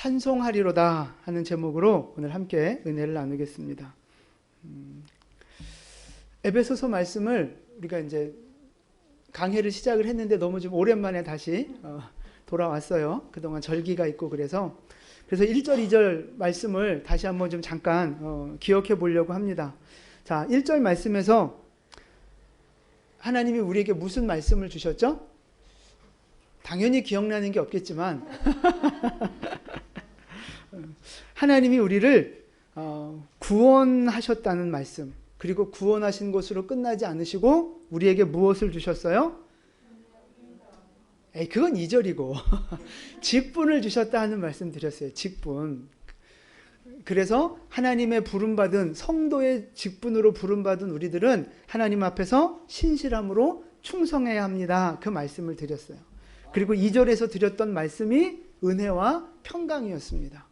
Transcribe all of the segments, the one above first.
찬송하리로다 하는 제목으로 오늘 함께 은혜를 나누겠습니다. 에베소서 말씀을 우리가 이제 강해를 시작을 했는데 너무 좀 오랜만에 다시 돌아왔어요. 그동안 절기가 있고 그래서 1절, 2절 말씀을 다시 한번 좀 잠깐 기억해 보려고 합니다. 자, 1절 말씀에서 하나님이 우리에게 무슨 말씀을 주셨죠? 당연히 기억나는 게 없겠지만 하나님이 우리를 구원하셨다는 말씀, 그리고 구원하신 것으로 끝나지 않으시고 우리에게 무엇을 주셨어요? 그건 2절이고 직분을 주셨다 하는 말씀 드렸어요. 직분. 그래서 하나님의 부름받은 성도의 직분으로 부름받은 우리들은 하나님 앞에서 신실함으로 충성해야 합니다. 그 말씀을 드렸어요. 그리고 2절에서 드렸던 말씀이 은혜와 평강이었습니다.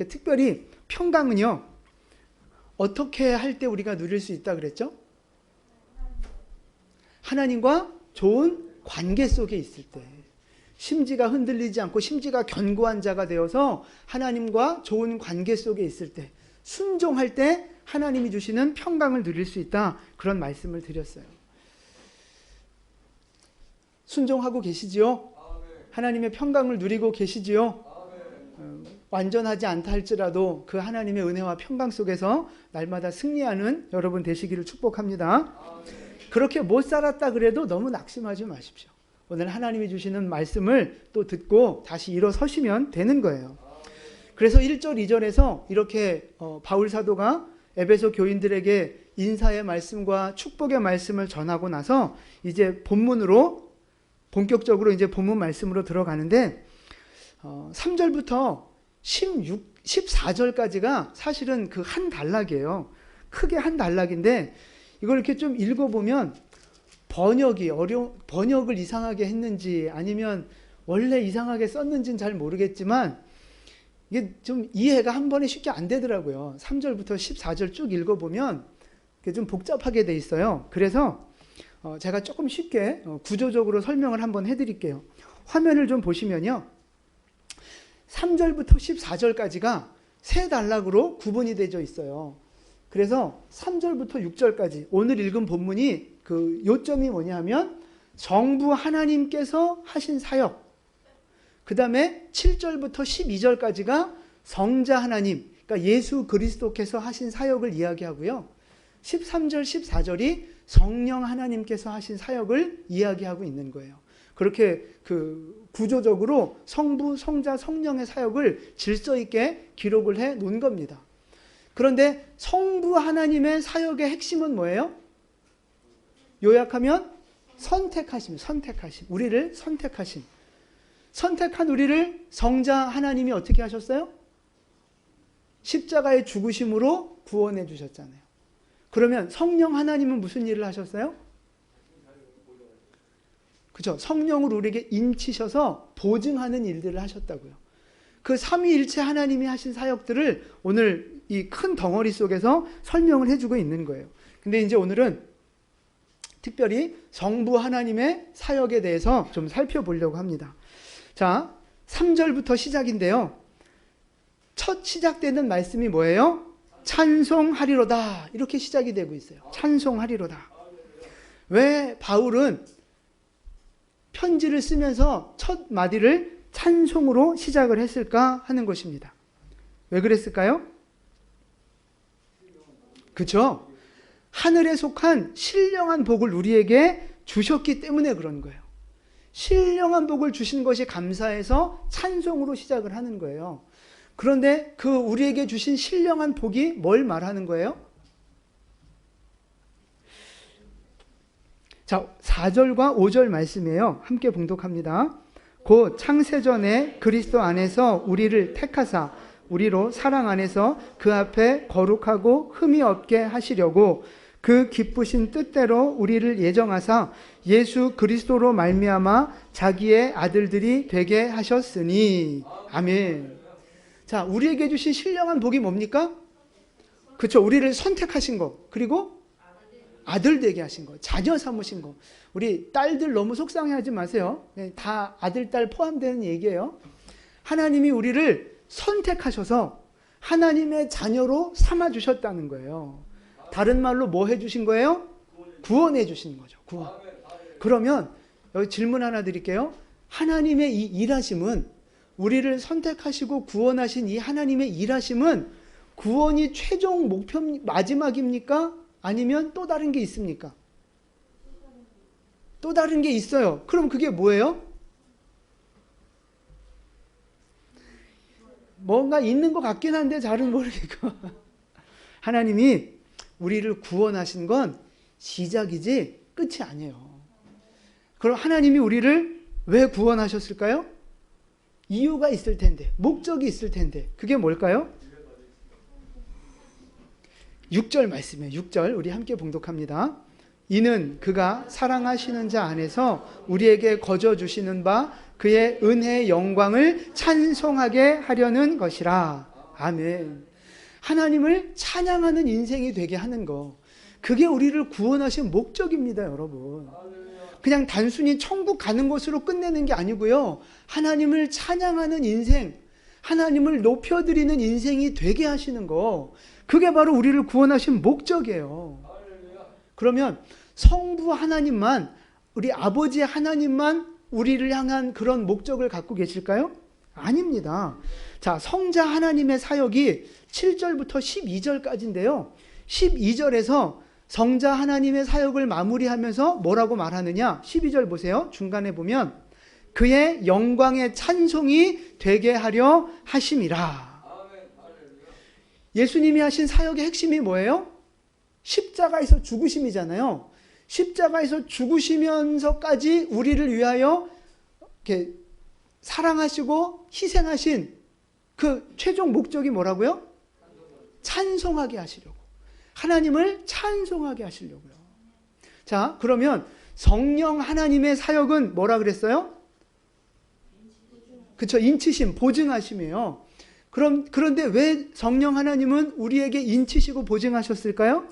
특별히 평강은요, 어떻게 할 때 우리가 누릴 수 있다 그랬죠? 하나님과 좋은 관계 속에 있을 때, 심지가 흔들리지 않고 심지가 견고한 자가 되어서 하나님과 좋은 관계 속에 있을 때, 순종할 때 하나님이 주시는 평강을 누릴 수 있다, 그런 말씀을 드렸어요. 순종하고 계시지요? 하나님의 평강을 누리고 계시지요? 완전하지 않다 할지라도 그 하나님의 은혜와 평강 속에서 날마다 승리하는 여러분 되시기를 축복합니다. 그렇게 못 살았다 그래도 너무 낙심하지 마십시오. 오늘 하나님이 주시는 말씀을 또 듣고 다시 일어서시면 되는 거예요. 그래서 1절, 2절에서 이렇게 바울 사도가 에베소 교인들에게 인사의 말씀과 축복의 말씀을 전하고 나서 이제 본격적으로 이제 본문 말씀으로 들어가는데 3절부터 14절까지가 사실은 그 한 단락이에요. 크게 한 단락인데 이걸 이렇게 좀 읽어보면 번역을 이상하게 했는지 아니면 원래 이상하게 썼는지는 잘 모르겠지만 이게 좀 이해가 한 번에 쉽게 안 되더라고요. 3절부터 14절 쭉 읽어보면 좀 복잡하게 돼 있어요. 그래서 제가 조금 쉽게 구조적으로 설명을 한번 해드릴게요. 화면을 좀 보시면요, 3절부터 14절까지가 세 단락으로 구분이 되어 있어요. 그래서 3절부터 6절까지 오늘 읽은 본문이 그 요점이 뭐냐면 정부 하나님께서 하신 사역, 그 다음에 7절부터 12절까지가 성자 하나님, 그러니까 예수 그리스도께서 하신 사역을 이야기하고요, 13절, 14절이 성령 하나님께서 하신 사역을 이야기하고 있는 거예요. 그렇게 그 구조적으로 성부, 성자, 성령의 사역을 질서 있게 기록을 해 놓은 겁니다. 그런데 성부 하나님의 사역의 핵심은 뭐예요? 요약하면 선택하심. 우리를 선택하심. 선택한 우리를 성자 하나님이 어떻게 하셨어요? 십자가의 죽으심으로 구원해 주셨잖아요. 그러면 성령 하나님은 무슨 일을 하셨어요? 그죠? 성령으로 우리에게 인치셔서 보증하는 일들을 하셨다고요. 그 삼위일체 하나님이 하신 사역들을 오늘 이 큰 덩어리 속에서 설명을 해주고 있는 거예요. 근데 이제 오늘은 특별히 성부 하나님의 사역에 대해서 좀 살펴보려고 합니다. 자, 3절부터 시작인데요. 첫 시작되는 말씀이 뭐예요? 찬송하리로다. 이렇게 시작이 되고 있어요. 찬송하리로다. 왜 바울은 편지를 쓰면서 첫 마디를 찬송으로 시작을 했을까 하는 것입니다. 왜 그랬을까요? 그렇죠? 하늘에 속한 신령한 복을 우리에게 주셨기 때문에 그런 거예요. 신령한 복을 주신 것이 감사해서 찬송으로 시작을 하는 거예요. 그런데 그 우리에게 주신 신령한 복이 뭘 말하는 거예요? 자, 4절과 5절 말씀이에요. 함께 봉독합니다. 곧 창세전에 그리스도 안에서 우리를 택하사 우리로 사랑 안에서 그 앞에 거룩하고 흠이 없게 하시려고 그 기쁘신 뜻대로 우리를 예정하사 예수 그리스도로 말미암아 자기의 아들들이 되게 하셨으니. 아멘. 자, 우리에게 주신 신령한 복이 뭡니까? 그렇죠. 우리를 선택하신 거, 그리고 아들 되게 하신 거, 자녀 삼으신 거. 우리 딸들 너무 속상해하지 마세요. 다 아들, 딸 포함되는 얘기예요. 하나님이 우리를 선택하셔서 하나님의 자녀로 삼아주셨다는 거예요. 다른 말로 뭐 해주신 거예요? 구원해 주신 거죠. 구원. 그러면 여기 질문 하나 드릴게요. 하나님의 이 일하심은, 우리를 선택하시고 구원하신 이 하나님의 일하심은 구원이 최종 목표 마지막입니까? 아니면 또 다른 게 있습니까? 또 다른 게 있어요. 그럼 그게 뭐예요? 뭔가 있는 것 같긴 한데 잘은 모르겠고 하나님이 우리를 구원하신 건 시작이지 끝이 아니에요. 그럼 하나님이 우리를 왜 구원하셨을까요? 이유가 있을 텐데, 목적이 있을 텐데, 그게 뭘까요? 6절 말씀이에요. 6절 우리 함께 봉독합니다. 이는 그가 사랑하시는 자 안에서 우리에게 거저 주시는 바 그의 은혜의 영광을 찬송하게 하려는 것이라. 아멘. 하나님을 찬양하는 인생이 되게 하는 거, 그게 우리를 구원하신 목적입니다, 여러분. 그냥 단순히 천국 가는 것으로 끝내는 게 아니고요, 하나님을 찬양하는 인생, 하나님을 높여드리는 인생이 되게 하시는 거, 그게 바로 우리를 구원하신 목적이에요. 그러면 성부 하나님만, 우리 아버지 하나님만 우리를 향한 그런 목적을 갖고 계실까요? 아닙니다. 자, 성자 하나님의 사역이 7절부터 12절까지인데요. 12절에서 성자 하나님의 사역을 마무리하면서 뭐라고 말하느냐? 12절 보세요. 중간에 보면 그의 영광의 찬송이 되게 하려 하심이라. 예수님이 하신 사역의 핵심이 뭐예요? 십자가에서 죽으심이잖아요. 십자가에서 죽으시면서까지 우리를 위하여 이렇게 사랑하시고 희생하신 그 최종 목적이 뭐라고요? 찬송하게 하시려고. 하나님을 찬송하게 하시려고요. 자, 그러면 성령 하나님의 사역은 뭐라 그랬어요? 그쵸, 인치심, 보증하심이에요. 그런데 왜 성령 하나님은 우리에게 인치시고 보증하셨을까요?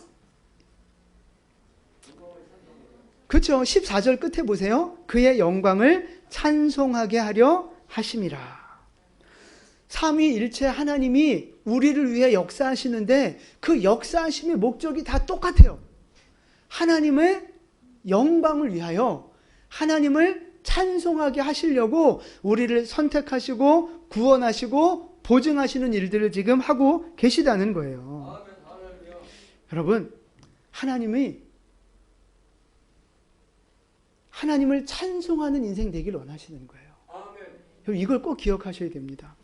그렇죠. 14절 끝에 보세요. 그의 영광을 찬송하게 하려 하심이라. 삼위일체 하나님이 우리를 위해 역사하시는데 그 역사하심의 목적이 다 똑같아요. 하나님의 영광을 위하여, 하나님을 찬송하게 하시려고 우리를 선택하시고 구원하시고 보증하시는 일들을 지금 하고 계시다는 거예요. 여러분, 하나님을 찬송하는 인생 되길 원하시는 거예요. 아멘. 이걸 꼭 기억하셔야 됩니다.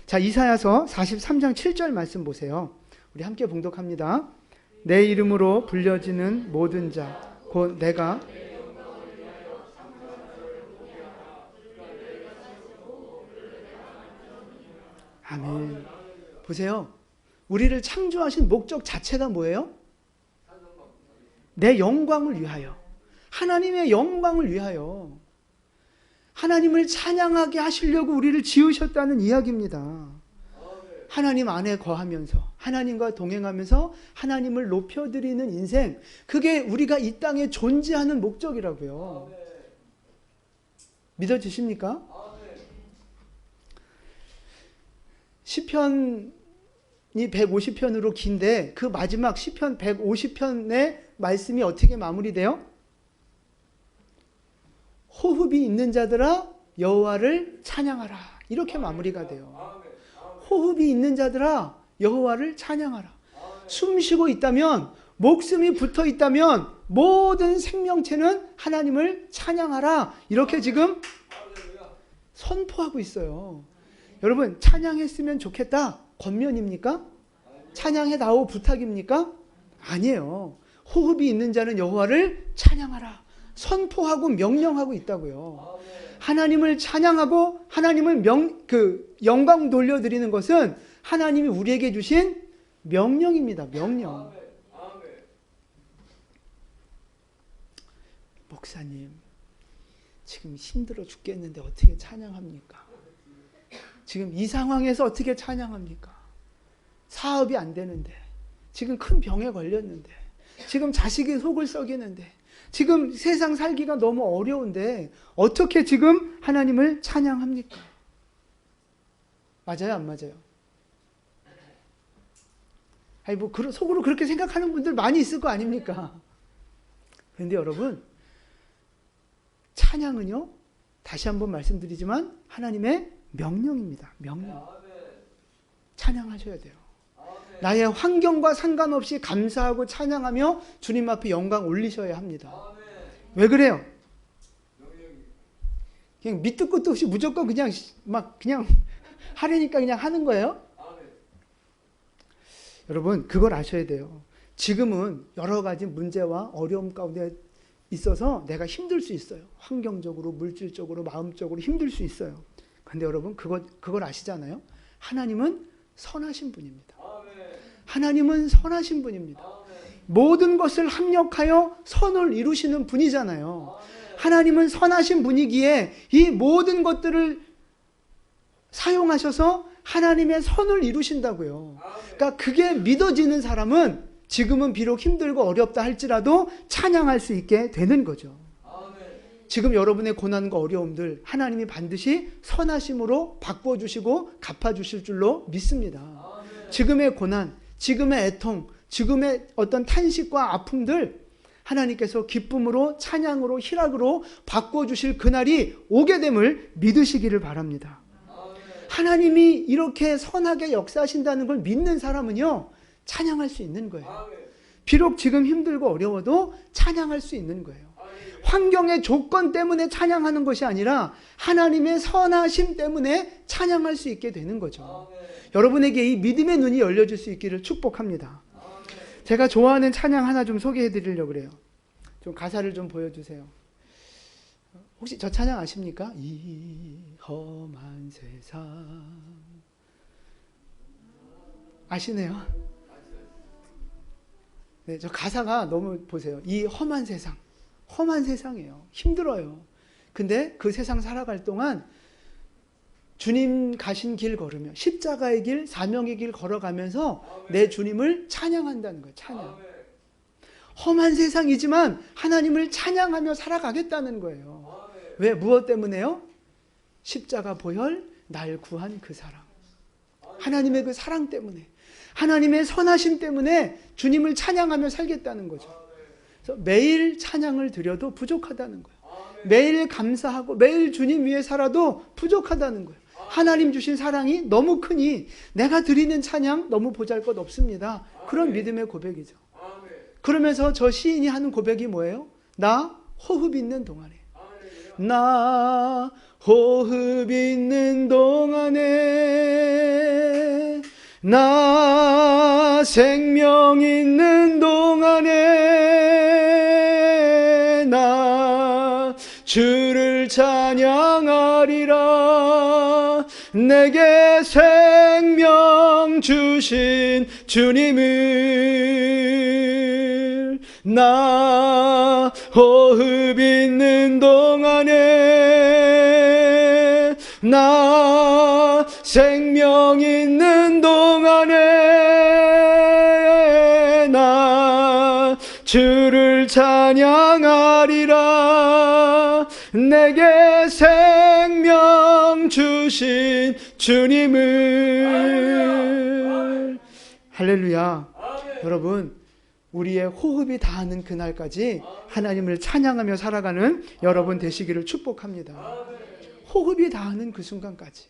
자, 이사야서 43장 7절 말씀 보세요. 우리 함께 봉독합니다. 내 이름으로 불려지는 모든 자, 곧 내가 아멘. 보세요. 우리를 창조하신 목적 자체가 뭐예요? 내 영광을 위하여, 하나님의 영광을 위하여, 하나님을 찬양하게 하시려고 우리를 지으셨다는 이야기입니다. 하나님 안에 거하면서, 하나님과 동행하면서 하나님을 높여드리는 인생, 그게 우리가 이 땅에 존재하는 목적이라고요. 믿어지십니까? 시편이 150편으로 긴데 그 마지막 시편 150편의 말씀이 어떻게 마무리돼요? 호흡이 있는 자들아 여호와를 찬양하라. 이렇게 마무리가 돼요. 호흡이 있는 자들아 여호와를 찬양하라. 숨 쉬고 있다면, 목숨이 붙어 있다면 모든 생명체는 하나님을 찬양하라. 이렇게 지금 선포하고 있어요. 여러분, 찬양했으면 좋겠다 권면입니까? 찬양해다오 부탁입니까? 아니에요. 호흡이 있는 자는 여호와를 찬양하라 선포하고 명령하고 있다고요. 하나님을 찬양하고 하나님을 영광 돌려드리는 것은 하나님이 우리에게 주신 명령입니다. 명령. 목사님, 지금 힘들어 죽겠는데 어떻게 찬양합니까? 지금 이 상황에서 어떻게 찬양합니까? 사업이 안 되는데, 지금 큰 병에 걸렸는데, 지금 자식이 속을 썩이는데, 지금 세상 살기가 너무 어려운데 어떻게 지금 하나님을 찬양합니까? 맞아요, 안 맞아요? 아니 뭐 속으로 그렇게 생각하는 분들 많이 있을 거 아닙니까? 그런데 여러분, 찬양은요, 다시 한번 말씀드리지만 하나님의 명령입니다. 명령. 찬양하셔야 돼요. 나의 환경과 상관없이 감사하고 찬양하며 주님 앞에 영광 올리셔야 합니다. 왜 그래요? 그냥 밑도 끝도 없이 무조건 그냥 하려니까 그냥 하는 거예요? 여러분, 그걸 아셔야 돼요. 지금은 여러 가지 문제와 어려움 가운데 있어서 내가 힘들 수 있어요. 환경적으로, 물질적으로, 마음적으로 힘들 수 있어요. 근데 여러분, 그걸 아시잖아요? 하나님은 선하신 분입니다. 하나님은 선하신 분입니다. 모든 것을 합력하여 선을 이루시는 분이잖아요. 하나님은 선하신 분이기에 이 모든 것들을 사용하셔서 하나님의 선을 이루신다고요. 그러니까 그게 믿어지는 사람은 지금은 비록 힘들고 어렵다 할지라도 찬양할 수 있게 되는 거죠. 지금 여러분의 고난과 어려움들 하나님이 반드시 선하심으로 바꿔주시고 갚아주실 줄로 믿습니다. 지금의 고난, 지금의 애통, 지금의 어떤 탄식과 아픔들 하나님께서 기쁨으로, 찬양으로, 희락으로 바꿔주실 그날이 오게 됨을 믿으시기를 바랍니다. 하나님이 이렇게 선하게 역사하신다는 걸 믿는 사람은요, 찬양할 수 있는 거예요. 비록 지금 힘들고 어려워도 찬양할 수 있는 거예요. 환경의 조건 때문에 찬양하는 것이 아니라 하나님의 선하심 때문에 찬양할 수 있게 되는 거죠. 여러분에게 이 믿음의 눈이 열려질 수 있기를 축복합니다. 제가 좋아하는 찬양 하나 좀 소개해 드리려고 그래요. 좀 가사를 좀 보여주세요. 혹시 저 찬양 아십니까? 이 험한 세상. 아시네요? 네, 저 가사가 너무 보세요. 이 험한 세상. 험한 세상이에요. 힘들어요. 근데 그 세상 살아갈 동안 주님 가신 길 걸으며 십자가의 길, 사명의 길 걸어가면서 내 주님을 찬양한다는 거예요. 찬양. 험한 세상이지만 하나님을 찬양하며 살아가겠다는 거예요. 왜? 무엇 때문에요? 십자가 보혈, 날 구한 그 사랑. 하나님의 그 사랑 때문에, 하나님의 선하심 때문에 주님을 찬양하며 살겠다는 거죠. 그래서 매일 찬양을 드려도 부족하다는 거예요. 매일 감사하고 매일 주님 위해 살아도 부족하다는 거예요. 하나님 주신 사랑이 너무 크니 내가 드리는 찬양 너무 보잘것 없습니다. 그런 믿음의 고백이죠. 그러면서 저 시인이 하는 고백이 뭐예요? 나 호흡 있는 동안에, 나 호흡 있는 동안에, 나 생명 있는 동안에 나 주를 찬양하리라. 내게 생명 주신 주님을, 나 호흡 있는 동안에, 나 생명 있는 동안에 나 주를 찬양하리라. 내게 생명 주신 주님을. 할렐루야. 여러분, 우리의 호흡이 닿는 그날까지 하나님을 찬양하며 살아가는 여러분 되시기를 축복합니다. 호흡이 닿는 그 순간까지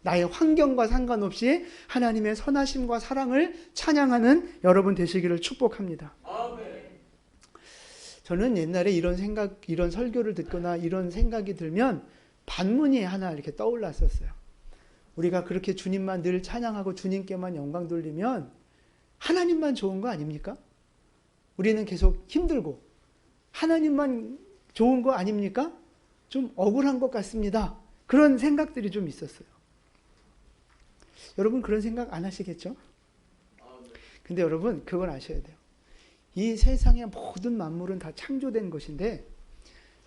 나의 환경과 상관없이 하나님의 선하심과 사랑을 찬양하는 여러분 되시기를 축복합니다. 저는 옛날에 이런 생각, 이런 설교를 듣거나 이런 생각이 들면 반문이 하나 이렇게 떠올랐었어요. 우리가 그렇게 주님만 늘 찬양하고 주님께만 영광 돌리면 하나님만 좋은 거 아닙니까? 우리는 계속 힘들고 하나님만 좋은 거 아닙니까? 좀 억울한 것 같습니다. 그런 생각들이 좀 있었어요. 여러분 그런 생각 안 하시겠죠? 근데 여러분 그걸 아셔야 돼요. 이 세상의 모든 만물은 다 창조된 것인데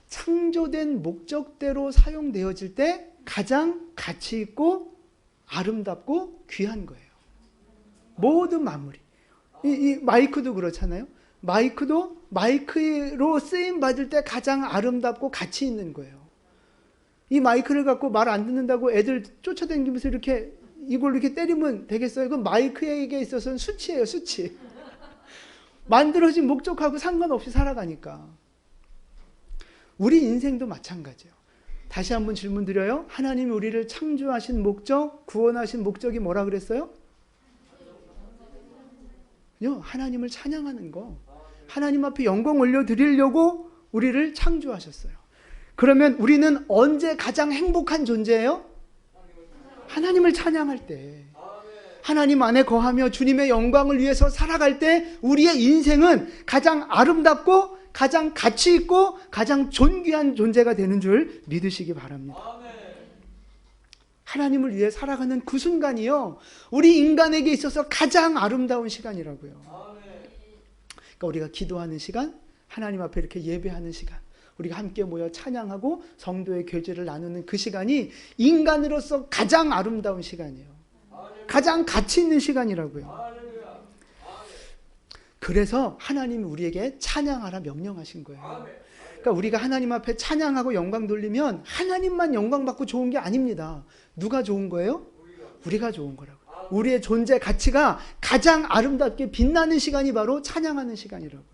창조된 목적대로 사용되어질 때 가장 가치 있고 아름답고 귀한 거예요. 모든 만물이. 이 마이크도 그렇잖아요. 마이크도 마이크로 쓰임 받을 때 가장 아름답고 가치 있는 거예요. 이 마이크를 갖고 말 안 듣는다고 애들 쫓아다니면서 이렇게 이걸로 이렇게 때리면 되겠어요? 그 마이크에게 있어서는 수치예요, 수치. 만들어진 목적하고 상관없이 살아가니까. 우리 인생도 마찬가지예요. 다시 한번 질문 드려요. 하나님이 우리를 창조하신 목적, 구원하신 목적이 뭐라 그랬어요? 하나님을 찬양하는 거. 하나님 앞에 영광 올려드리려고 우리를 창조하셨어요. 그러면 우리는 언제 가장 행복한 존재예요? 하나님을 찬양할 때. 하나님 안에 거하며 주님의 영광을 위해서 살아갈 때 우리의 인생은 가장 아름답고 가장 가치 있고 가장 존귀한 존재가 되는 줄 믿으시기 바랍니다. 하나님을 위해 살아가는 그 순간이요, 우리 인간에게 있어서 가장 아름다운 시간이라고요. 그러니까 우리가 기도하는 시간, 하나님 앞에 이렇게 예배하는 시간, 우리가 함께 모여 찬양하고 성도의 교제를 나누는 그 시간이 인간으로서 가장 아름다운 시간이에요. 가장 가치 있는 시간이라고요. 그래서 하나님이 우리에게 찬양하라 명령하신 거예요. 그러니까 우리가 하나님 앞에 찬양하고 영광 돌리면 하나님만 영광 받고 좋은 게 아닙니다. 누가 좋은 거예요? 우리가 좋은 거라고. 우리의 존재 가치가 가장 아름답게 빛나는 시간이 바로 찬양하는 시간이라고.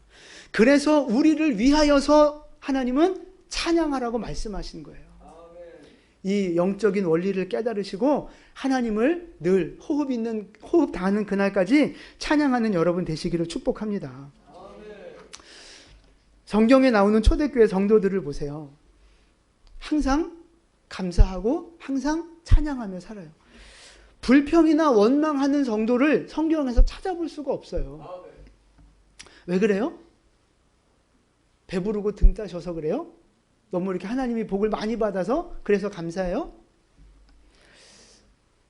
그래서 우리를 위하여서 하나님은 찬양하라고 말씀하신 거예요. 이 영적인 원리를 깨달으시고 하나님을 늘 호흡 닿는 그날까지 찬양하는 여러분 되시기를 축복합니다. 성경에 나오는 초대교회 성도들을 보세요. 항상 감사하고 항상 찬양하며 살아요. 불평이나 원망하는 성도를 성경에서 찾아볼 수가 없어요. 왜 그래요? 배부르고 등 따셔서 그래요? 너무 이렇게 하나님이 복을 많이 받아서 그래서 감사해요?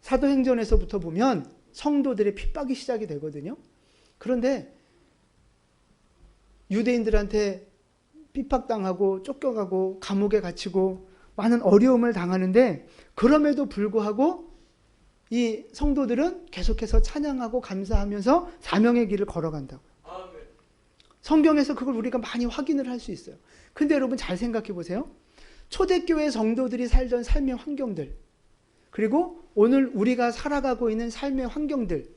사도행전에서부터 보면 성도들의 핍박이 시작이 되거든요. 그런데 유대인들한테 핍박당하고 쫓겨가고 감옥에 갇히고 많은 어려움을 당하는데 그럼에도 불구하고 이 성도들은 계속해서 찬양하고 감사하면서 사명의 길을 걸어간다고요. 성경에서 그걸 우리가 많이 확인을 할 수 있어요. 근데 여러분 잘 생각해 보세요. 초대교회 성도들이 살던 삶의 환경들, 그리고 오늘 우리가 살아가고 있는 삶의 환경들,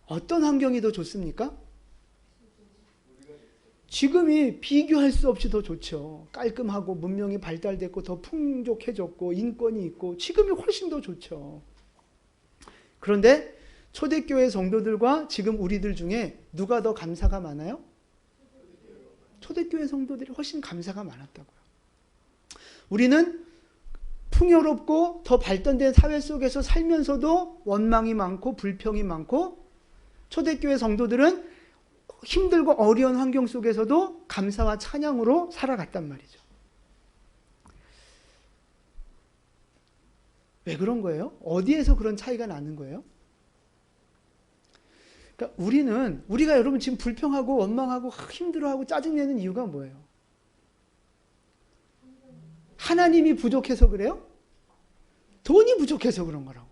어떤 환경이 더 좋습니까? 지금이 비교할 수 없이 더 좋죠. 깔끔하고 문명이 발달됐고 더 풍족해졌고 인권이 있고 지금이 훨씬 더 좋죠. 그런데 초대교회 성도들과 지금 우리들 중에 누가 더 감사가 많아요? 초대교회 성도들이 훨씬 감사가 많았다고요. 우리는 풍요롭고 더 발전된 사회 속에서 살면서도 원망이 많고 불평이 많고, 초대교회 성도들은 힘들고 어려운 환경 속에서도 감사와 찬양으로 살아갔단 말이죠. 왜 그런 거예요? 어디에서 그런 차이가 나는 거예요? 그러니까 우리가 여러분 지금 불평하고 원망하고 힘들어하고 짜증내는 이유가 뭐예요? 하나님이 부족해서 그래요? 돈이 부족해서 그런 거라고.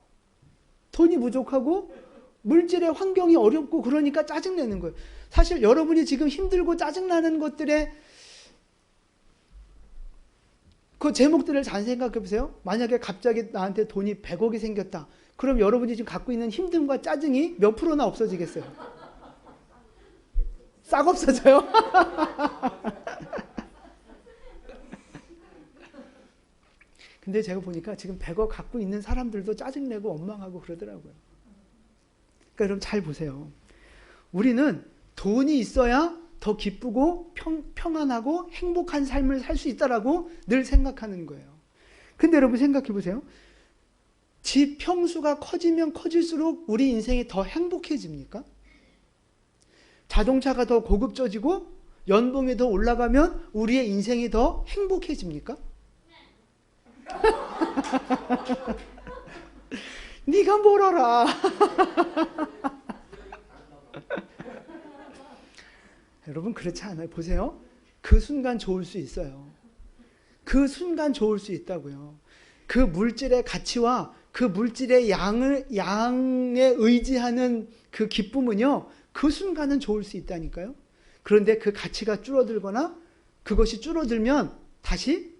돈이 부족하고 물질의 환경이 어렵고 그러니까 짜증내는 거예요. 사실 여러분이 지금 힘들고 짜증나는 것들의 그 제목들을 잘 생각해 보세요. 만약에 갑자기 나한테 돈이 100억이 생겼다. 그럼 여러분이 지금 갖고 있는 힘듦과 짜증이 몇 프로나 없어지겠어요? 싹 없어져요? 근데 제가 보니까 지금 100억 갖고 있는 사람들도 짜증내고 원망하고 그러더라고요. 그러니까 여러분 잘 보세요. 우리는 돈이 있어야 더 기쁘고 평안하고 행복한 삶을 살 수 있다라고 늘 생각하는 거예요. 근데 여러분 생각해 보세요. 집 평수가 커지면 커질수록 우리 인생이 더 행복해집니까? 자동차가 더 고급져지고 연봉이 더 올라가면 우리의 인생이 더 행복해집니까? 네가 뭘 알아? 여러분 그렇지 않아요. 보세요. 그 순간 좋을 수 있어요. 그 순간 좋을 수 있다고요. 그 물질의 가치와 그 물질의 양에 의지하는 그 기쁨은요, 그 순간은 좋을 수 있다니까요. 그런데 그 가치가 줄어들거나 그것이 줄어들면 다시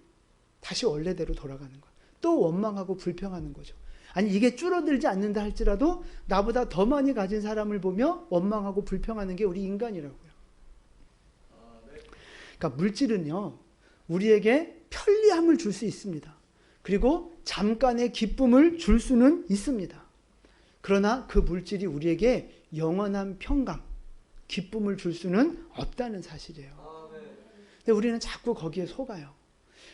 원래대로 돌아가는 거예요. 또 원망하고 불평하는 거죠. 아니 이게 줄어들지 않는다 할지라도 나보다 더 많이 가진 사람을 보며 원망하고 불평하는 게 우리 인간이라고요. 그러니까 물질은요, 우리에게 편리함을 줄 수 있습니다. 그리고 잠깐의 기쁨을 줄 수는 있습니다. 그러나 그 물질이 우리에게 영원한 평강, 기쁨을 줄 수는 없다는 사실이에요. 근데 우리는 자꾸 거기에 속아요.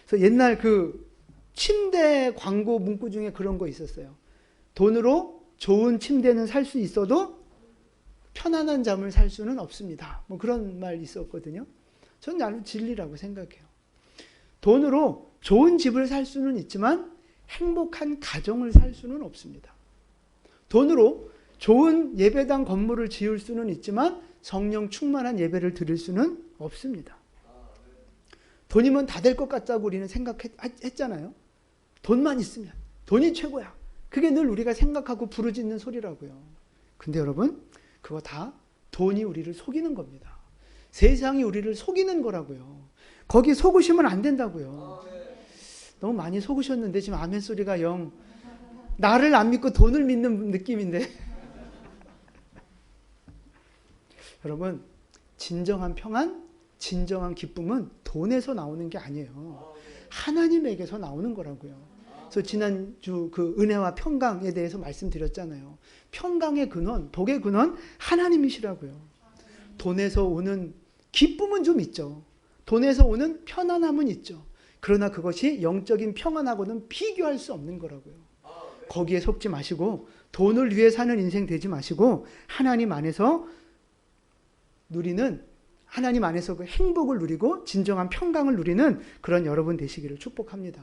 그래서 옛날 그 침대 광고 문구 중에 그런 거 있었어요. 돈으로 좋은 침대는 살 수 있어도 편안한 잠을 살 수는 없습니다. 뭐 그런 말 있었거든요. 저는 나름 진리라고 생각해요. 돈으로 좋은 집을 살 수는 있지만 행복한 가정을 살 수는 없습니다. 돈으로 좋은 예배당 건물을 지을 수는 있지만 성령 충만한 예배를 드릴 수는 없습니다. 돈이면 다 될 것 같다고 우리는 생각했잖아요. 돈만 있으면, 돈이 최고야. 그게 늘 우리가 생각하고 부르짖는 소리라고요. 근데 여러분, 그거 다 돈이 우리를 속이는 겁니다. 세상이 우리를 속이는 거라고요. 거기 속으시면 안 된다고요. 너무 많이 속으셨는데 지금 아멘 소리가 영 나를 안 믿고 돈을 믿는 느낌인데. 여러분, 진정한 평안, 진정한 기쁨은 돈에서 나오는 게 아니에요. 하나님에게서 나오는 거라고요. 그래서 지난주 그 은혜와 평강에 대해서 말씀드렸잖아요. 평강의 근원, 복의 근원 하나님이시라고요. 돈에서 오는 기쁨은 좀 있죠. 돈에서 오는 편안함은 있죠. 그러나 그것이 영적인 평안하고는 비교할 수 없는 거라고요. 거기에 속지 마시고 돈을 위해 사는 인생 되지 마시고 하나님 안에서 누리는, 하나님 안에서 그 행복을 누리고 진정한 평강을 누리는 그런 여러분 되시기를 축복합니다.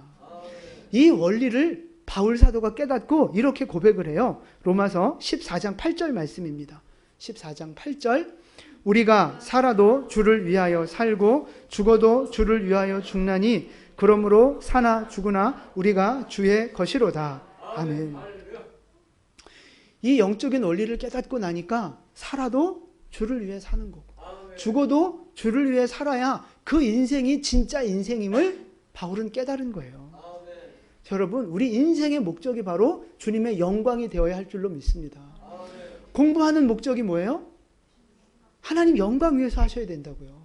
이 원리를 바울 사도가 깨닫고 이렇게 고백을 해요. 로마서 14장 8절 말씀입니다. 14장 8절, 우리가 살아도 주를 위하여 살고 죽어도 주를 위하여 죽나니 그러므로 사나 죽으나 우리가 주의 것이로다. 아멘. 이 영적인 원리를 깨닫고 나니까 살아도 주를 위해 사는 거고 죽어도 주를 위해 살아야 그 인생이 진짜 인생임을 바울은 깨달은 거예요. 여러분, 우리 인생의 목적이 바로 주님의 영광이 되어야 할 줄로 믿습니다. 공부하는 목적이 뭐예요? 하나님 영광 위해서 하셔야 된다고요.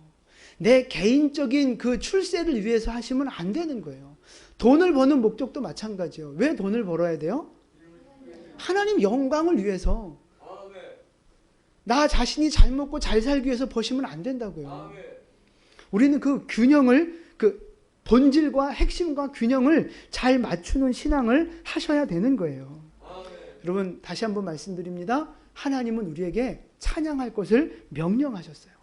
내 개인적인 그 출세를 위해서 하시면 안 되는 거예요. 돈을 버는 목적도 마찬가지예요. 왜 돈을 벌어야 돼요? 하나님 영광을 위해서. 나 자신이 잘 먹고 잘 살기 위해서 버시면 안 된다고요. 우리는 그 균형을, 그 본질과 핵심과 균형을 잘 맞추는 신앙을 하셔야 되는 거예요. 여러분, 다시 한번 말씀드립니다. 하나님은 우리에게 찬양할 것을 명령하셨어요.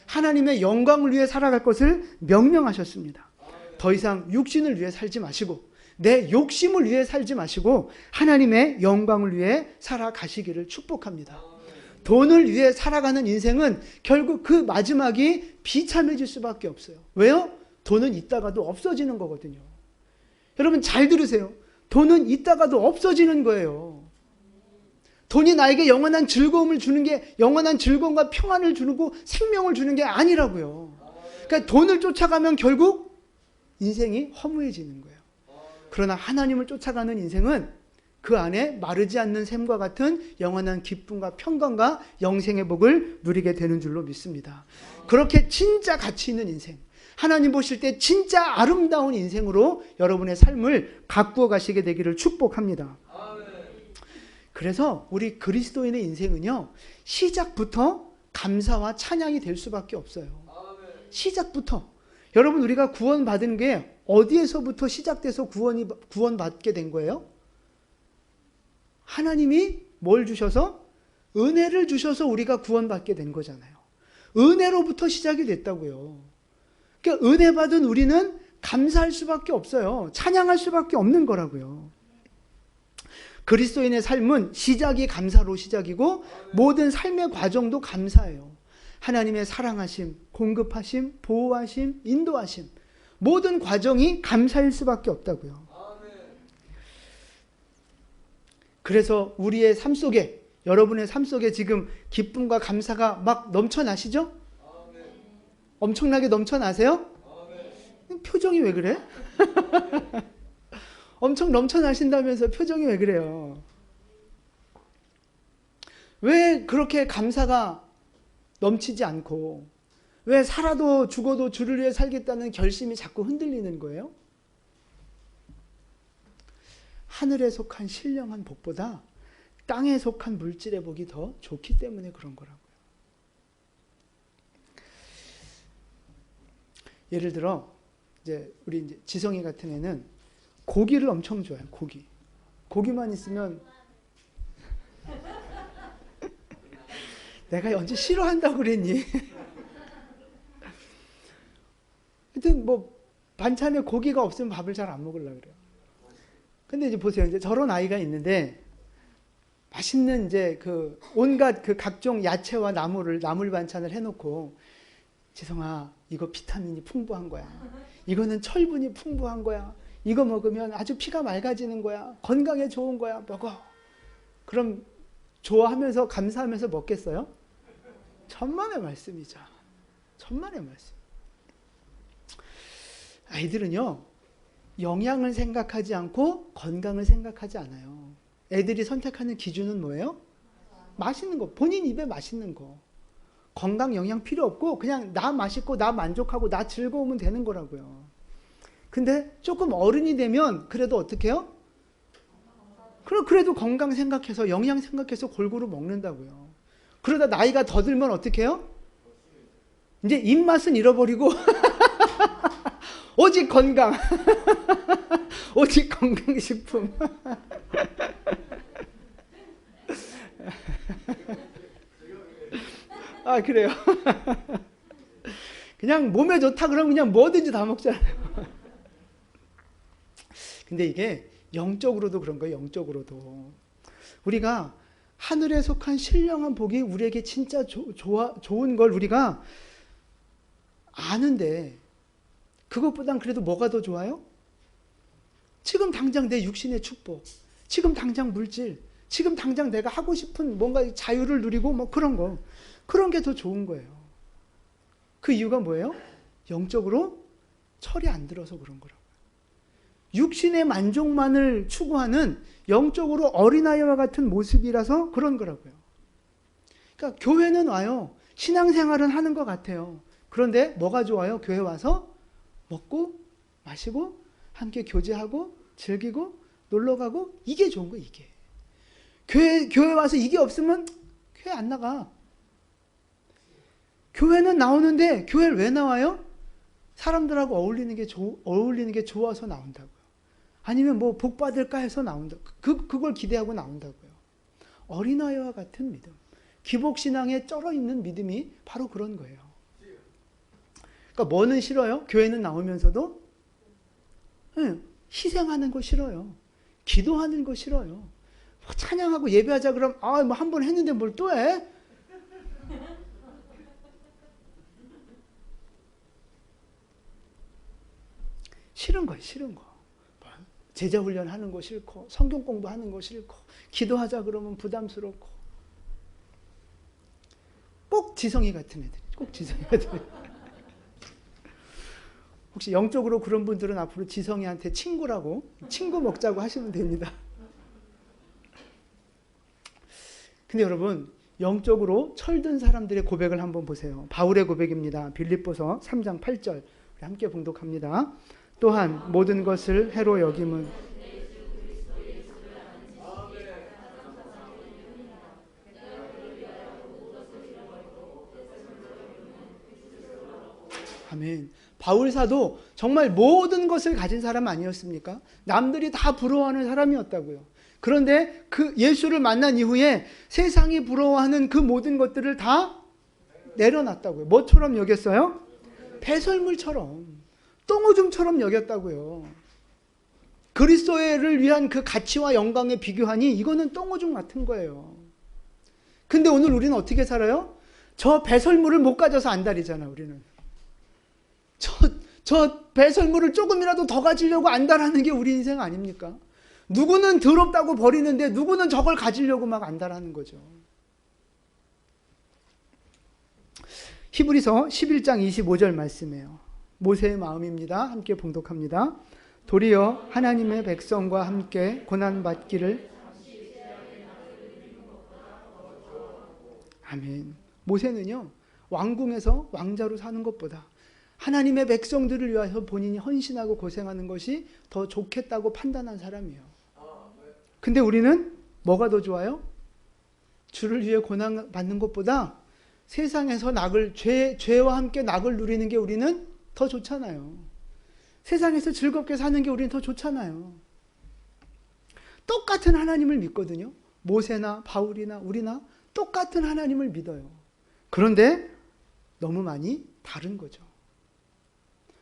하나님의 영광을 위해 살아갈 것을 명령하셨습니다. 더 이상 육신을 위해 살지 마시고 내 욕심을 위해 살지 마시고 하나님의 영광을 위해 살아가시기를 축복합니다. 돈을 위해 살아가는 인생은 결국 그 마지막이 비참해질 수밖에 없어요. 왜요? 돈은 있다가도 없어지는 거거든요. 여러분 잘 들으세요. 돈은 있다가도 없어지는 거예요. 돈이 나에게 영원한 즐거움을 주는 게, 영원한 즐거움과 평안을 주는 거, 생명을 주는 게 아니라고요. 그러니까 돈을 쫓아가면 결국 인생이 허무해지는 거예요. 그러나 하나님을 쫓아가는 인생은 그 안에 마르지 않는 샘과 같은 영원한 기쁨과 평강과 영생의 복을 누리게 되는 줄로 믿습니다. 그렇게 진짜 가치 있는 인생, 하나님 보실 때 진짜 아름다운 인생으로 여러분의 삶을 가꾸어 가시게 되기를 축복합니다. 그래서 우리 그리스도인의 인생은요, 시작부터 감사와 찬양이 될 수밖에 없어요. 시작부터. 여러분, 우리가 구원받은 게 어디에서부터 시작돼서 구원받게 된 거예요? 하나님이 뭘 주셔서? 은혜를 주셔서 우리가 구원받게 된 거잖아요. 은혜로부터 시작이 됐다고요. 그러니까 은혜 받은 우리는 감사할 수밖에 없어요. 찬양할 수밖에 없는 거라고요. 그리스도인의 삶은 시작이 감사로 시작이고 모든 삶의 과정도 감사예요. 하나님의 사랑하심, 공급하심, 보호하심, 인도하심, 모든 과정이 감사일 수밖에 없다고요. 그래서 우리의 삶 속에, 여러분의 삶 속에 지금 기쁨과 감사가 막 넘쳐나시죠? 엄청나게 넘쳐나세요? 표정이 왜 그래? 엄청 넘쳐나신다면서 표정이 왜 그래요? 왜 그렇게 감사가 넘치지 않고 왜 살아도 죽어도 주를 위해 살겠다는 결심이 자꾸 흔들리는 거예요? 하늘에 속한 신령한 복보다 땅에 속한 물질의 복이 더 좋기 때문에 그런 거라고요. 예를 들어 우리 이제 지성이 같은 애는 고기를 엄청 좋아해요. 고기만 있으면 내가 언제 싫어한다고 그랬니? 하여튼 뭐 반찬에 고기가 없으면 밥을 잘 안 먹으려고 그래요. 근데 이제 보세요. 이제 저런 아이가 있는데 맛있는 이제 그 온갖 그 각종 야채와 나물 반찬을 해놓고 지성아 이거 비타민이 풍부한 거야. 이거는 철분이 풍부한 거야. 이거 먹으면 아주 피가 맑아지는 거야. 건강에 좋은 거야. 먹어. 그럼 좋아하면서 감사하면서 먹겠어요? 천만의 말씀이죠. 천만의 말씀. 아이들은요. 영양을 생각하지 않고 건강을 생각하지 않아요. 애들이 선택하는 기준은 뭐예요? 맛있는 거. 본인 입에 맛있는 거. 건강 영양 필요 없고 그냥 나 맛있고 나 만족하고 나 즐거우면 되는 거라고요. 근데 조금 어른이 되면 그래도 어떻게 해요? 그래도 건강 생각해서 영양 생각해서 골고루 먹는다고요. 그러다 나이가 더 들면 어떻게 해요? 이제 입맛은 잃어버리고 오직 건강. 오직 건강식품. 아, 그래요. 그냥 몸에 좋다 그러면 그냥 뭐든지 다 먹잖아요. 근데 이게 영적으로도 그런 거예요. 영적으로도. 우리가 하늘에 속한 신령한 복이 우리에게 진짜 좋은 걸 우리가 아는데 그것보단 그래도 뭐가 더 좋아요? 지금 당장 내 육신의 축복, 지금 당장 물질, 지금 당장 내가 하고 싶은 뭔가 자유를 누리고 뭐 그런 거, 그런 게 더 좋은 거예요. 그 이유가 뭐예요? 영적으로 철이 안 들어서 그런 거라고요. 육신의 만족만을 추구하는 영적으로 어린아이와 같은 모습이라서 그런 거라고요. 그러니까 교회는 와요. 신앙생활은 하는 것 같아요. 그런데 뭐가 좋아요? 교회 와서 먹고 마시고 함께 교제하고 즐기고 놀러가고 이게 좋은 거예요. 이게. 교회 와서 이게 없으면 교회 안 나가. 교회는 나오는데 교회를 왜 나와요? 사람들하고 어울리는 게 좋아서 나온다고요. 아니면 뭐 복 받을까 해서 나온다. 그걸 기대하고 나온다고요. 어린아이와 같은 믿음. 기복신앙에 쩔어 있는 믿음이 바로 그런 거예요. 그러니까 뭐는 싫어요? 교회는 나오면서도 네, 희생하는 거 싫어요. 기도하는 거 싫어요. 뭐 찬양하고 예배하자 그러면 뭐 한 번 했는데 뭘 또 해? 싫은 거예요. 싫은 거. 제자 훈련하는 거 싫고 성경 공부하는 거 싫고 기도하자 그러면 부담스럽고 꼭 지성이 같은 애들. 꼭 지성이 같은 애들. 혹시 영적으로 그런 분들은 앞으로 지성이한테 친구 먹자고 하시면 됩니다. 근데 여러분 영적으로 철든 사람들의 고백을 한번 보세요. 바울의 고백입니다. 빌립보서 3장 8절 우리 함께 봉독합니다. 또한 모든 것을 해로 여김은 아멘. 바울 사도 정말 모든 것을 가진 사람 아니었습니까? 남들이 다 부러워하는 사람이었다고요. 그런데 그 예수를 만난 이후에 세상이 부러워하는 그 모든 것들을 다 내려놨다고요. 뭐처럼 여겼어요? 배설물처럼, 똥오줌처럼 여겼다고요. 그리스도를 위한 그 가치와 영광에 비교하니 이거는 똥오줌 같은 거예요. 근데 오늘 우리는 어떻게 살아요? 저 배설물을 못 가져서 안달이잖아, 우리는. 저 배설물을 조금이라도 더 가지려고 안달하는 게 우리 인생 아닙니까? 누구는 더럽다고 버리는데 누구는 저걸 가지려고 막 안달하는 거죠. 히브리서 11장 25절 말씀이에요. 모세의 마음입니다. 함께 봉독합니다. 도리어 하나님의 백성과 함께 고난받기를. 아멘. 모세는요, 왕궁에서 왕자로 사는 것보다 하나님의 백성들을 위하여 본인이 헌신하고 고생하는 것이 더 좋겠다고 판단한 사람이에요. 근데 우리는 뭐가 더 좋아요? 주를 위해 고난받는 것보다 세상에서 죄와 함께 낙을 누리는 게 우리는 더 좋잖아요. 세상에서 즐겁게 사는 게 우리는 더 좋잖아요. 똑같은 하나님을 믿거든요. 모세나 바울이나 우리나 똑같은 하나님을 믿어요. 그런데 너무 많이 다른 거죠.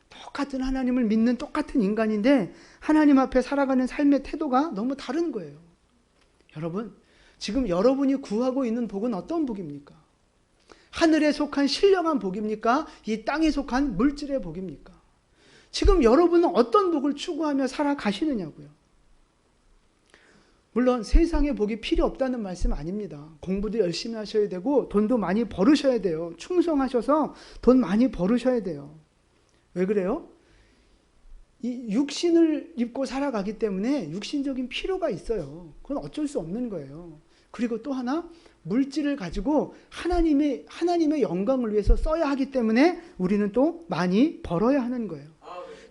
똑같은 하나님을 믿는 똑같은 인간인데 하나님 앞에 살아가는 삶의 태도가 너무 다른 거예요. 여러분, 지금 여러분이 구하고 있는 복은 어떤 복입니까? 하늘에 속한 신령한 복입니까? 이 땅에 속한 물질의 복입니까? 지금 여러분은 어떤 복을 추구하며 살아가시느냐고요. 물론 세상의 복이 필요 없다는 말씀 아닙니다. 공부도 열심히 하셔야 되고 돈도 많이 벌으셔야 돼요. 충성하셔서 돈 많이 벌으셔야 돼요. 왜 그래요? 이 육신을 입고 살아가기 때문에 육신적인 필요가 있어요. 그건 어쩔 수 없는 거예요. 그리고 또 하나, 물질을 가지고 하나님의 영광을 위해서 써야 하기 때문에 우리는 또 많이 벌어야 하는 거예요.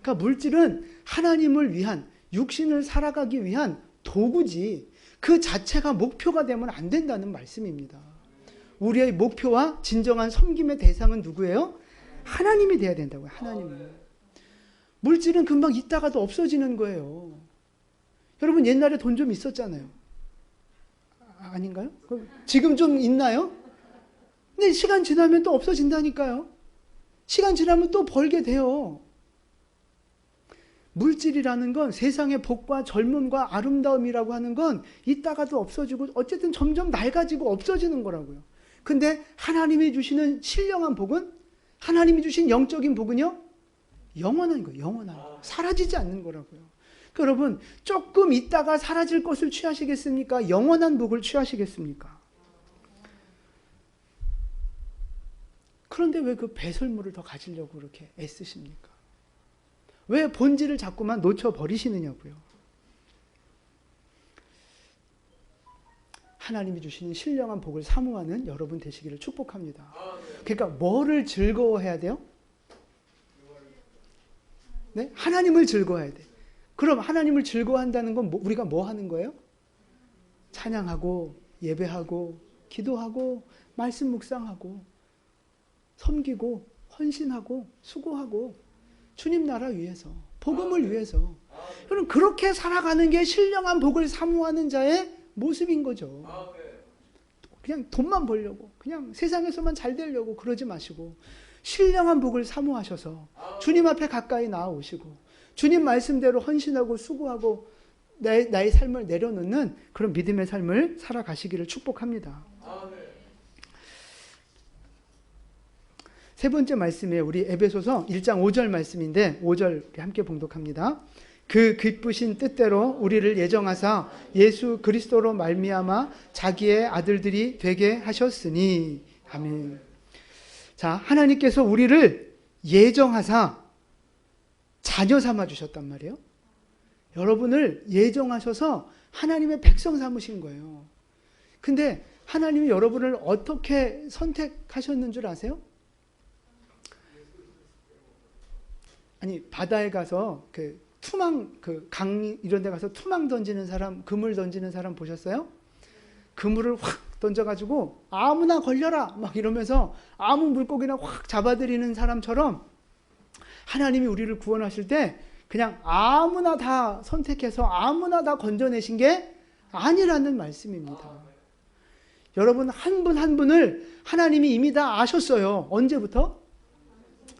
그러니까 물질은 하나님을 위한, 육신을 살아가기 위한 도구지 그 자체가 목표가 되면 안 된다는 말씀입니다. 우리의 목표와 진정한 섬김의 대상은 누구예요? 하나님이 돼야 된다고요. 하나님이. 물질은 금방 있다가도 없어지는 거예요. 여러분 옛날에 돈 좀 있었잖아요. 아닌가요? 지금 좀 있나요? 근데 시간 지나면 또 없어진다니까요. 시간 지나면 또 벌게 돼요. 물질이라는 건 세상의 복과 젊음과 아름다움이라고 하는 건 있다가도 없어지고 어쨌든 점점 낡아지고 없어지는 거라고요. 근데 하나님이 주시는 신령한 복은, 하나님이 주신 영적인 복은요, 영원한 거예요. 영원한 거. 사라지지 않는 거라고요. 그러니까 여러분, 조금 있다가 사라질 것을 취하시겠습니까? 영원한 복을 취하시겠습니까? 그런데 왜 그 배설물을 더 가지려고 그렇게 애쓰십니까? 왜 본질을 자꾸만 놓쳐버리시느냐고요. 하나님이 주시는 신령한 복을 사모하는 여러분 되시기를 축복합니다. 그러니까 뭐를 즐거워해야 돼요? 네? 하나님을 즐거워해야 돼. 그럼 하나님을 즐거워한다는 건 우리가 뭐 하는 거예요? 찬양하고 예배하고 기도하고 말씀 묵상하고 섬기고 헌신하고 수고하고 주님 나라 위해서, 복음을 위해서. 여러분 그렇게 살아가는 게 신령한 복을 사모하는 자의 모습인 거죠. 그냥 돈만 벌려고, 그냥 세상에서만 잘 되려고 그러지 마시고 신령한 복을 사모하셔서 주님 앞에 가까이 나아오시고 주님 말씀대로 헌신하고 수고하고 나의 삶을 내려놓는 그런 믿음의 삶을 살아가시기를 축복합니다. 세 번째 말씀이에요. 우리 에베소서 1장 5절 말씀인데 5절 함께 봉독합니다. 그 기쁘신 뜻대로 우리를 예정하사 예수 그리스도로 말미암아 자기의 아들들이 되게 하셨으니. 아멘. 자, 하나님께서 우리를 예정하사 자녀 삼아 주셨단 말이에요. 여러분을 예정하셔서 하나님의 백성 삼으신 거예요. 근데 하나님이 여러분을 어떻게 선택하셨는 줄 아세요? 아니, 바다에 가서 강 이런 데 가서 투망 던지는 사람, 그물 던지는 사람 보셨어요? 그물을 확 던져가지고 아무나 걸려라 막 이러면서 아무 물고기나 확 잡아들이는 사람처럼 하나님이 우리를 구원하실 때 그냥 아무나 다 선택해서 아무나 다 건져내신 게 아니라는 말씀입니다. 여러분 한 분 한 분을 하나님이 이미 다 아셨어요. 언제부터?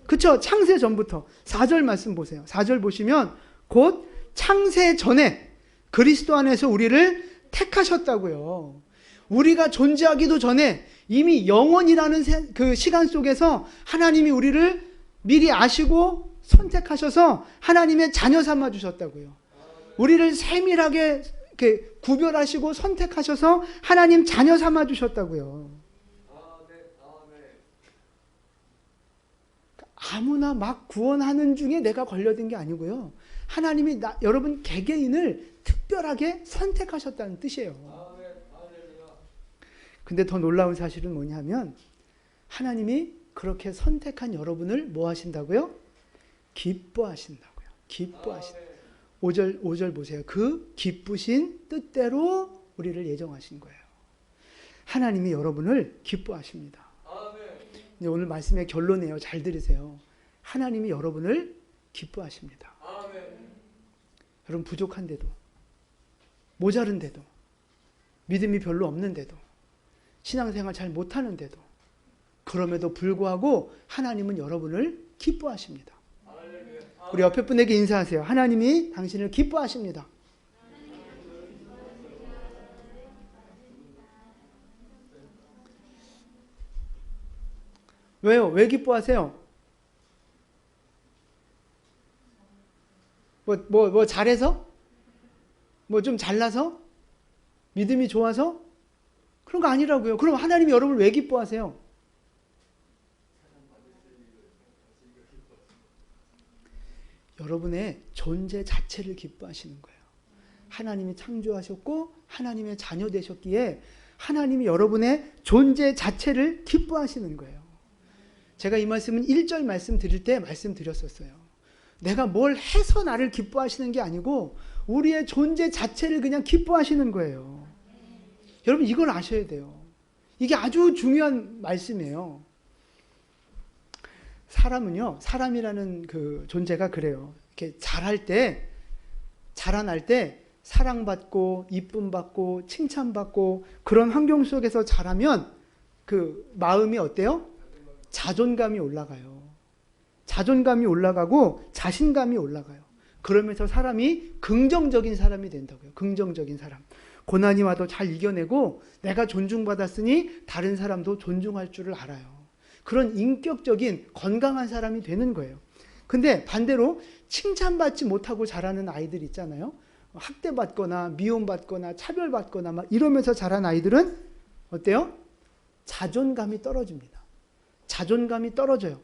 그쵸? 창세 전부터. 4절 말씀 보세요. 4절 보시면 곧 창세 전에 그리스도 안에서 우리를 택하셨다고요. 우리가 존재하기도 전에 이미 영원이라는 그 시간 속에서 하나님이 우리를 미리 아시고 선택하셔서 하나님의 자녀 삼아 주셨다고요. 우리를 세밀하게 이렇게 구별하시고 선택하셔서 하나님 자녀 삼아 주셨다고요. 아무나 막 구원하는 중에 내가 걸려든 게 아니고요. 하나님이 여러분 개개인을 특별하게 선택하셨다는 뜻이에요. 근데 더 놀라운 사실은 뭐냐면 하나님이 그렇게 선택한 여러분을 뭐 하신다고요? 기뻐하신다고요. 기뻐하신다. 5절 보세요. 그 기쁘신 뜻대로 우리를 예정하신 거예요. 하나님이 여러분을 기뻐하십니다. 이제 오늘 말씀의 결론이에요. 잘 들으세요. 하나님이 여러분을 기뻐하십니다. 여러분 부족한데도, 모자른데도, 믿음이 별로 없는데도, 신앙생활 잘 못하는데도, 그럼에도 불구하고 하나님은 여러분을 기뻐하십니다. 우리 옆에 분에게 인사하세요. 하나님이 당신을 기뻐하십니다. 왜요? 왜 기뻐하세요? 뭐 잘해서? 뭐 좀 잘나서? 믿음이 좋아서? 그런 거 아니라고요. 그럼 하나님이 여러분을 왜 기뻐하세요? 여러분의 존재 자체를 기뻐하시는 거예요. 하나님이 창조하셨고 하나님의 자녀 되셨기에 하나님이 여러분의 존재 자체를 기뻐하시는 거예요. 제가 이 말씀은 1절 말씀 드릴 때 말씀드렸었어요. 내가 뭘 해서 나를 기뻐하시는 게 아니고 우리의 존재 자체를 그냥 기뻐하시는 거예요. 여러분 이걸 아셔야 돼요. 이게 아주 중요한 말씀이에요. 사람은요, 사람이라는 그 존재가 그래요. 이렇게 자라날 때 사랑받고 이쁨받고 칭찬받고 그런 환경 속에서 자라면 그 마음이 어때요? 자존감이 올라가요. 자존감이 올라가고 자신감이 올라가요. 그러면서 사람이 긍정적인 사람이 된다고요. 긍정적인 사람. 고난이 와도 잘 이겨내고 내가 존중받았으니 다른 사람도 존중할 줄을 알아요. 그런 인격적인 건강한 사람이 되는 거예요. 근데 반대로 칭찬받지 못하고 자라는 아이들 있잖아요. 학대받거나 미움받거나 차별받거나 막 이러면서 자란 아이들은 어때요? 자존감이 떨어집니다. 자존감이 떨어져요.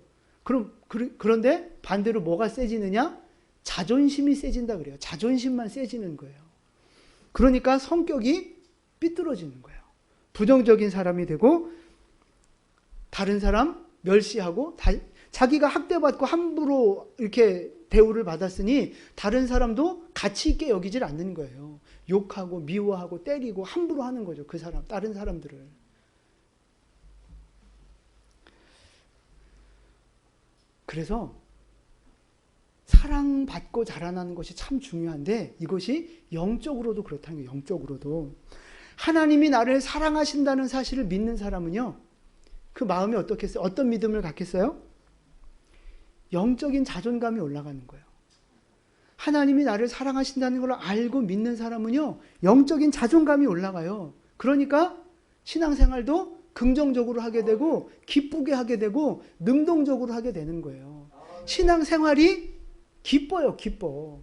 그런데 반대로 뭐가 세지느냐? 자존심이 세진다 그래요. 자존심만 세지는 거예요. 그러니까 성격이 삐뚤어지는 거예요. 부정적인 사람이 되고 다른 사람 멸시하고 자기가 학대받고 함부로 이렇게 대우를 받았으니 다른 사람도 가치 있게 여기질 않는 거예요. 욕하고 미워하고 때리고 함부로 하는 거죠. 그 사람, 다른 사람들을. 그래서 사랑받고 자라나는 것이 참 중요한데 이것이 영적으로도 그렇다는 거예요. 영적으로도. 하나님이 나를 사랑하신다는 사실을 믿는 사람은요. 그 마음이 어떻겠어요? 어떤 믿음을 갖겠어요? 영적인 자존감이 올라가는 거예요. 하나님이 나를 사랑하신다는 걸 알고 믿는 사람은요. 영적인 자존감이 올라가요. 그러니까 신앙생활도 긍정적으로 하게 되고 기쁘게 하게 되고 능동적으로 하게 되는 거예요. 신앙생활이 기뻐요. 기뻐.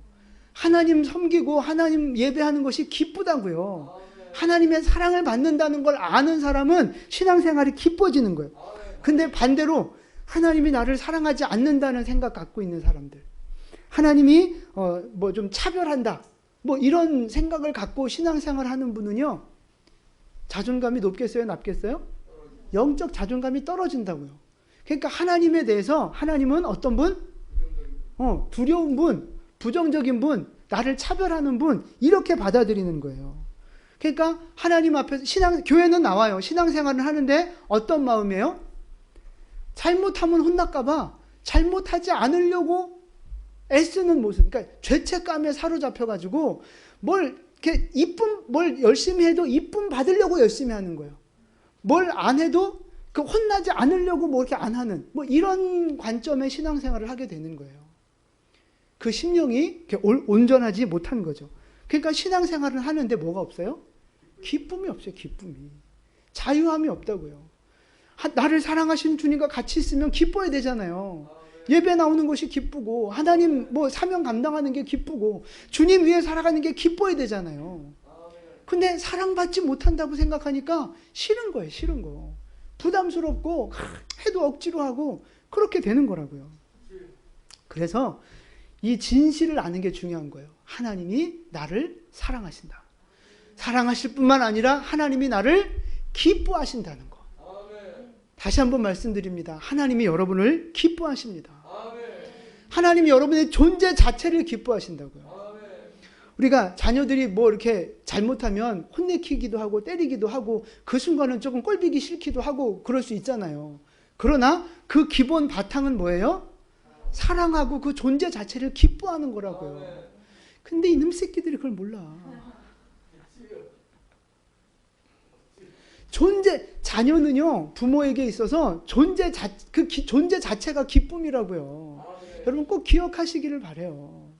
하나님 섬기고 하나님 예배하는 것이 기쁘다고요. 하나님의 사랑을 받는다는 걸 아는 사람은 신앙생활이 기뻐지는 거예요. 근데 반대로 하나님이 나를 사랑하지 않는다는 생각 갖고 있는 사람들, 하나님이 뭐 좀 차별한다, 뭐 이런 생각을 갖고 신앙생활 하는 분은요, 자존감이 높겠어요? 낮겠어요? 영적 자존감이 떨어진다고요. 그러니까 하나님에 대해서 하나님은 어떤 분? 두려운 분, 부정적인 분, 나를 차별하는 분, 이렇게 받아들이는 거예요. 그러니까 하나님 앞에서 교회는 나와요. 신앙생활을 하는데 어떤 마음이에요? 잘못하면 혼날까봐 잘못하지 않으려고 애쓰는 모습. 그러니까 죄책감에 사로잡혀가지고 뭘 열심히 해도 이쁨 받으려고 열심히 하는 거예요. 뭘 안 해도 혼나지 않으려고 뭐 이렇게 안 하는, 뭐 이런 관점의 신앙생활을 하게 되는 거예요. 그 심령이 온전하지 못한 거죠. 그러니까 신앙생활을 하는데 뭐가 없어요? 기쁨이 없어요. 기쁨이. 자유함이 없다고요. 나를 사랑하신 주님과 같이 있으면 기뻐야 되잖아요. 예배 나오는 것이 기쁘고 하나님 뭐 사명 감당하는 게 기쁘고 주님 위해 살아가는 게 기뻐야 되잖아요. 근데 사랑받지 못한다고 생각하니까 싫은 거예요. 싫은 거. 부담스럽고 해도 억지로 하고 그렇게 되는 거라고요. 그래서 이 진실을 아는 게 중요한 거예요. 하나님이 나를 사랑하신다. 사랑하실 뿐만 아니라 하나님이 나를 기뻐하신다는 거. 다시 한번 말씀드립니다. 하나님이 여러분을 기뻐하십니다. 하나님이 여러분의 존재 자체를 기뻐하신다고요. 우리가 자녀들이 뭐 이렇게 잘못하면 혼내키기도 하고 때리기도 하고 그 순간은 조금 꼴보기 싫기도 하고 그럴 수 있잖아요. 그러나 그 기본 바탕은 뭐예요? 사랑하고 그 존재 자체를 기뻐하는 거라고요. 근데 이놈 새끼들이 그걸 몰라. 자녀는요, 부모에게 있어서 존재 자체가 기쁨이라고요. 여러분 꼭 기억하시기를 바라요.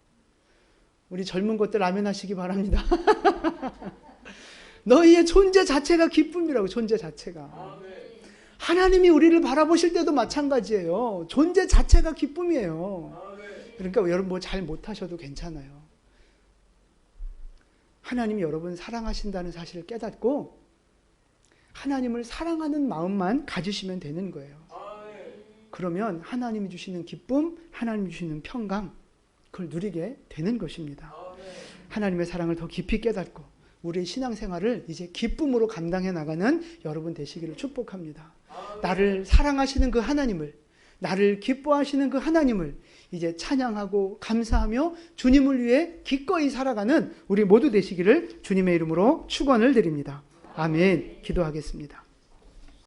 우리 젊은 것들 아멘 하시기 바랍니다. 너희의 존재 자체가 기쁨이라고, 존재 자체가. 하나님이 우리를 바라보실 때도 마찬가지예요. 존재 자체가 기쁨이에요. 그러니까 여러분 뭐 잘 못하셔도 괜찮아요. 하나님이 여러분 사랑하신다는 사실을 깨닫고 하나님을 사랑하는 마음만 가지시면 되는 거예요. 그러면 하나님이 주시는 기쁨, 하나님이 주시는 평강, 그걸 누리게 되는 것입니다. 하나님의 사랑을 더 깊이 깨닫고 우리의 신앙생활을 이제 기쁨으로 감당해 나가는 여러분 되시기를 축복합니다. 나를 사랑하시는 그 하나님을, 나를 기뻐하시는 그 하나님을 이제 찬양하고 감사하며 주님을 위해 기꺼이 살아가는 우리 모두 되시기를 주님의 이름으로 축원을 드립니다. 아멘. 기도하겠습니다.